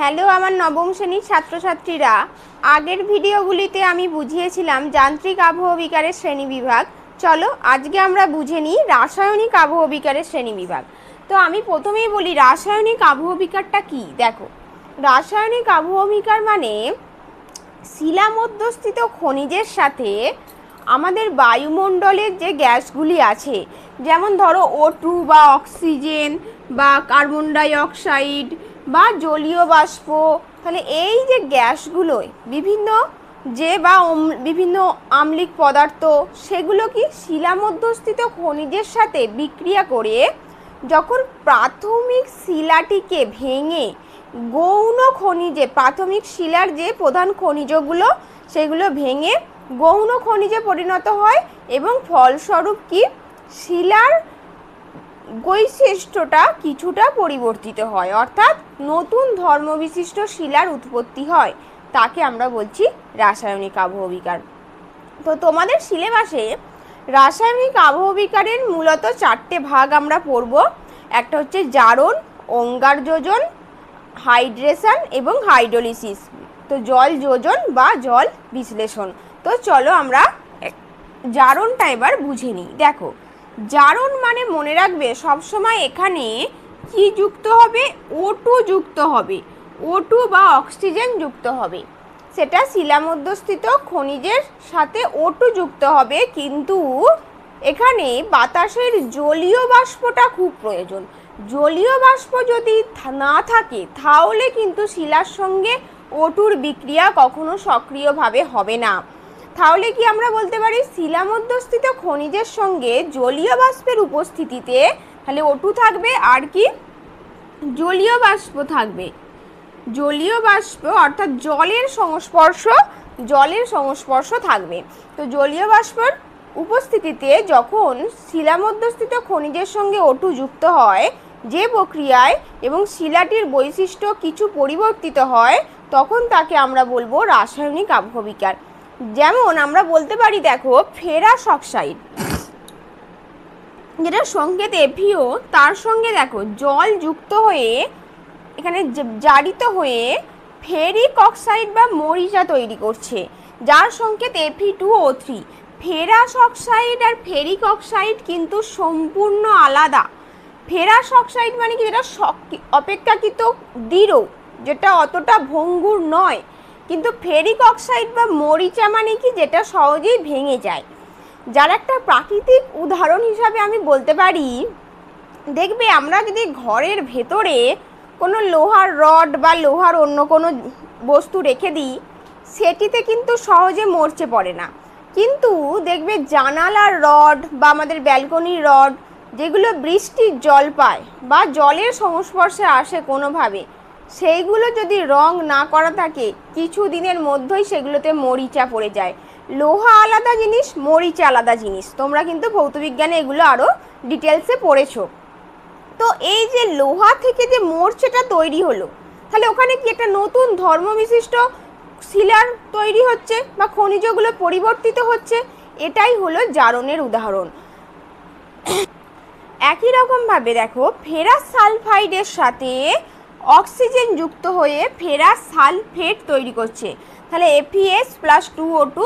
Hello আমার নবম শ্রেণীর ছাত্রছাত্রীরা, আগের ভিডিওগুলিতে আমি বুঝিয়েছিলাম যান্ত্রিক আবহবিকারের শ্রেণীবিভাগ। চলো আজকে আমরা বুঝে নিই রাসায়নিক আবহবিকারের শ্রেণীবিভাগ। তো আমি প্রথমেই বলি রাসায়নিক আবহবিকারটা কি। দেখো, রাসায়নিক আবহবিকার মানে শিলা মধ্যস্থিত খনিজের সাথে আমাদের বায়ুমণ্ডলের যে গ্যাসগুলি আছে, যেমন ধরো O2 বা অক্সিজেন বা কার্বন ডাই অক্সাইড বা জলীয় বাষ্প, তাহলে এই যে গ্যাসগুলোই বিভিন্ন আম্লিক পদার্থ, সেগুলো কি শিলা মধ্যস্থিত খনিজের সাথে বিক্রিয়া করে যখন প্রাথমিক শিলাটিকে ভেঙে গৌণ খনিজে, প্রাথমিক শিলার যে প্রধান খনিজগুলো সেগুলো ভেঙে গৌণ খনিজে পরিণত হয় এবং ফলস্বরূপ কি শিলার বৈশিষ্ট্যটা কিছুটা পরিবর্তিত হয়, অর্থাৎ নতুন ধর্মবিশিষ্ট শিলার উৎপত্তি হয়। তাকে আমরা বলছি রাসায়নিক আবহবিকার। তো তোমাদের সিলেবাসে রাসায়নিক আবহবিকারের মূলত 4টে ভাগ আমরা পড়ব। একটা হচ্ছে জারণ, অঙ্গার যোজন, হাইড্রেশন এবং হাইড্রোলিসিস। তো জল যোজন বা জল বিশ্লেষণ। তো চলো আমরা জারণটা এবার বুঝে নিই। দেখো, জারণ মানে মনে রাখবে সবসময় এখানে কি যুক্ত হবে? O2 যুক্ত হবে, O2 বা অক্সিজেন যুক্ত হবে। সেটা শিলা মধ্যস্থিত খনিজের সাথে O2 যুক্ত হবে, কিন্তু এখানে বাতাসের জলীয় বাষ্পটা খুব প্রয়োজন। জলীয় বাষ্প যদি না থাকে তাহলে কিন্তু শিলার সঙ্গে O2-র বিক্রিয়া কখনো সক্রিয়ভাবে হবে না। তাহলে কি আমরা বলতে পারি শিলা মধ্যস্থিত খনিজের সঙ্গে জলীয় বাষ্পের উপস্থিতিতে তাহলে O2 থাকবে, আর কি জলীয় বাষ্প থাকবে। জলীয় বাষ্প অর্থাৎ জলের সংস্পর্শ থাকবে। তো জলীয় বাষ্পের উপস্থিতিতে যখন শিলা মধ্যস্থিত খনিজের সঙ্গে O2 যুক্ত হয় যে প্রক্রিয়ায় এবং শিলাটির বৈশিষ্ট্য কিছু পরিবর্তিত হয়, তখন তাকে আমরা বলবো রাসায়নিক আবহবিকার। যেমন আমরা বলতে পারি, দেখো ফেরাস অক্সাইড যেটা সংকেত FeO, তার সঙ্গে দেখো জল যুক্ত হয়ে এখানে জারিত হয়ে ফেরিক অক্সাইড বা মরিচা তৈরি করছে, যার সংকেত Fe2O3। ফেরাস অক্সাইড আর ফেরিক অক্সাইড কিন্তু সম্পূর্ণ আলাদা। ফেরাস অক্সাইড মানে কি, যেটা অপেক্ষাকৃত দৃঢ়, যেটা অতটা ভঙ্গুর নয়। কিন্তু ফেরিক অক্সাইড বা মরিচা মানে কি, যেটা সহজেই ভেঙে যায়। যার একটা প্রাকৃতিক উদাহরণ হিসাবে আমি বলতে পারি, দেখবে আমরা যদি ঘরের ভেতরে কোনো লোহার রড বা লোহার অন্য কোনো বস্তু রেখে দিই, সেটিতে কিন্তু সহজে মরচে পড়ে না। কিন্তু দেখবে জানালার রড বা আমাদের ব্যালকনির রড, যেগুলো বৃষ্টির জল পায় বা জলের সংস্পর্শে আসে কোনোভাবে, সেইগুলো যদি রং না করা থাকে কিছু দিনের মধ্যেই সেগুলোতে মরিচা পড়ে যায়। লোহা আলাদা জিনিস, মরিচা আলাদা জিনিস। তোমরা কিন্তু ভৌতবিজ্ঞানে এগুলো আরও ডিটেলসে পড়েছো। তো এই যে লোহা থেকে যে মরচেটা তৈরি হলো, তাহলে ওখানে কি একটা নতুন ধর্মবিশিষ্ট শিলার তৈরি হচ্ছে বা খনিজগুলো পরিবর্তিত হচ্ছে। এটাই হলো জারণের উদাহরণ। একই রকমভাবে দেখো ফেরাস সালফাইডের সাথে অক্সিজেন যুক্ত হয়ে ফেরাস সালফেট তৈরি করছে, তাহলে Fe+2O2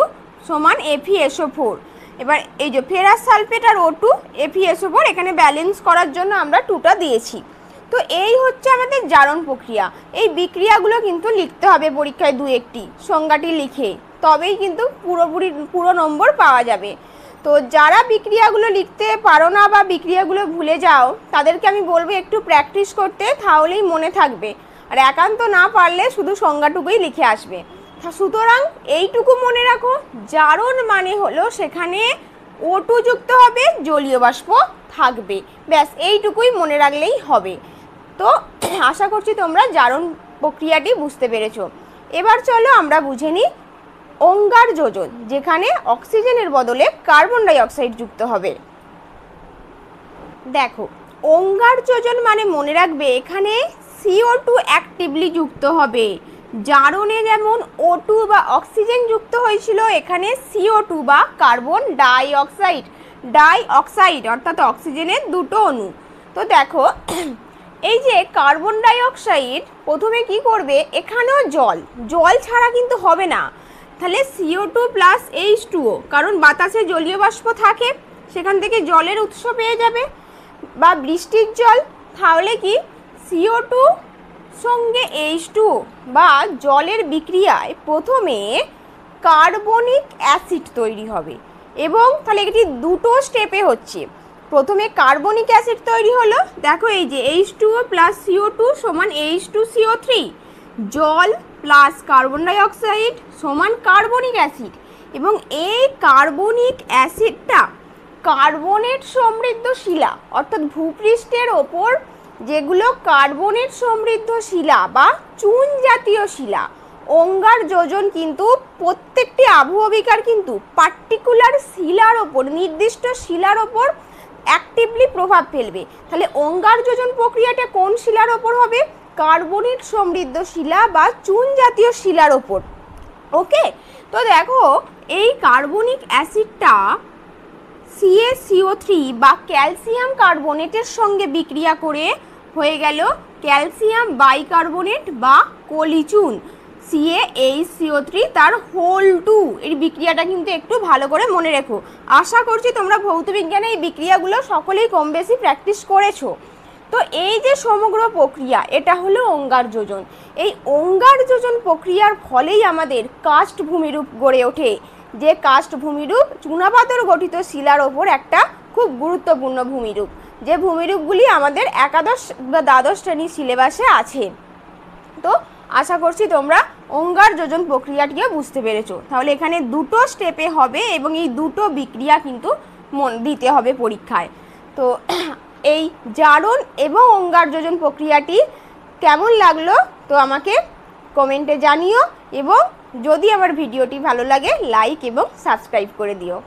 সমান FeSO4। এবার এই যে ফেরাস সালফেট আর O2 FeSO4, এখানে ব্যালেন্স করার জন্য আমরা 2টা দিয়েছি। তো এই হচ্ছে আমাদের জারণ প্রক্রিয়া। এই বিক্রিয়াগুলো কিন্তু লিখতে হবে পরীক্ষায় 2-1টি, সংজ্ঞাটি লিখে, তবেই কিন্তু পুরো নম্বর পাওয়া যাবে। তো যারা বিক্রিয়াগুলো লিখতে পারো না বা বিক্রিয়াগুলো ভুলে যাও, তাদেরকে আমি বলবো একটু প্র্যাকটিস করতে, তাহলেই মনে থাকবে। আর একান্ত না পারলে শুধু সংজ্ঞাটুকুই লিখে আসবে। সুতরাং এইটুকু মনে রাখো, জারণ মানে হলো সেখানে O2 যুক্ত হবে, জলীয় বাষ্প থাকবে, ব্যাস এইটুকুই মনে রাখলেই হবে। তো আশা করছি তোমরা জারণ প্রক্রিয়াটি বুঝতে পেরেছো। এবার চলো আমরা বুঝে নিই অঙ্গার যোজন, যেখানে অক্সিজেনের বদলে কার্বন ডাই অক্সাইড যুক্ত হবে। দেখো, অঙ্গার যোজন মানে মনে রাখবে এখানে CO2 অ্যাক্টিভলি যুক্ত হবে। জারণে যেমন O2 বা অক্সিজেন যুক্ত হয়েছিল, এখানে CO2 বা কার্বন ডাই অক্সাইড অর্থাৎ অক্সিজেনের 2টো অণু। তো দেখো এই যে কার্বন ডাই অক্সাইড প্রথমে কি করবে, এখানেও জল ছাড়া কিন্তু হবে না, তাহলে CO2 প্লাস H2O, কারণ বাতাসে জলীয় বাষ্প থাকে, সেখান থেকে জলের উৎস পেয়ে যাবে বা বৃষ্টির জল, তাহলে কি CO2 সঙ্গে H2O বা জলের বিক্রিয়ায় প্রথমে কার্বনিক অ্যাসিড তৈরি হবে। এবং তাহলে এটি দুটো স্টেপে হচ্ছে, প্রথমে কার্বনিক অ্যাসিড তৈরি হলো, দেখো এই যে H2O প্লাস CO2 সমান H2CO3, জল প্লাস কার্বন ডাই অক্সাইড সমান কার্বনিক অ্যাসিড, এবং এই কার্বনিক অ্যাসিডটা কার্বনেট সমৃদ্ধ শিলা, অর্থাৎ ভূপৃষ্ঠের ওপর যেগুলো কার্বনেট সমৃদ্ধ শিলা বা চুন জাতীয় শিলা, অঙ্গার যোজন কিন্তু প্রত্যেকটি আবহবিকার কিন্তু পার্টিকুলার শিলার ওপর, নির্দিষ্ট শিলার ওপর অ্যাক্টিভলি প্রভাব ফেলবে। তাহলে অঙ্গার যোজন প্রক্রিয়াটা কোন শিলার ওপর হবে, কার্বনেট সমৃদ্ধ শিলা বা চুন জাতীয় শিলার ওপর। ওকে, তো দেখো এই কার্বনিক অ্যাসিডটা CaCO3 বা ক্যালসিয়াম কার্বনেটের সঙ্গে বিক্রিয়া করে হয়ে গেল ক্যালসিয়াম বাইকার্বনেট বা কলিচুন, CaHCO3 তার হোল 2। এই বিক্রিয়াটা কিন্তু একটু ভালো করে মনে রেখো। আশা করছি তোমরা ভৌতবিজ্ঞানে এই বিক্রিয়াগুলো সকলেই কম বেশি প্র্যাকটিস করেছো। তো এই যে সমগ্র প্রক্রিয়া, এটা হলো অঙ্গার যোজন। এই অঙ্গার যোজন প্রক্রিয়ার ফলেই আমাদের কাস্ট ভূমিরূপ গড়ে ওঠে, যে কাস্ট ভূমিরূপ চুনাপাথর গঠিত শিলার ওপর একটা খুব গুরুত্বপূর্ণ ভূমিরূপ, যে ভূমিরূপগুলি আমাদের একাদশ বা দ্বাদশ শ্রেণীর সিলেবাসে আছে। তো আশা করছি তোমরা অঙ্গার যোজন প্রক্রিয়াটিও বুঝতে পেরেছো। তাহলে এখানে দুটো স্টেপে হবে এবং এই দুটো বিক্রিয়া কিন্তু মন দিতে হবে পরীক্ষায়। তো এই জারণ এবং অঙ্গার যোজন প্রক্রিয়াটি কেমন লাগলো তো আমাকে কমেন্টে জানিও, এবং যদি আমার ভিডিওটি ভালো লাগে লাইক এবং সাবস্ক্রাইব করে দিও।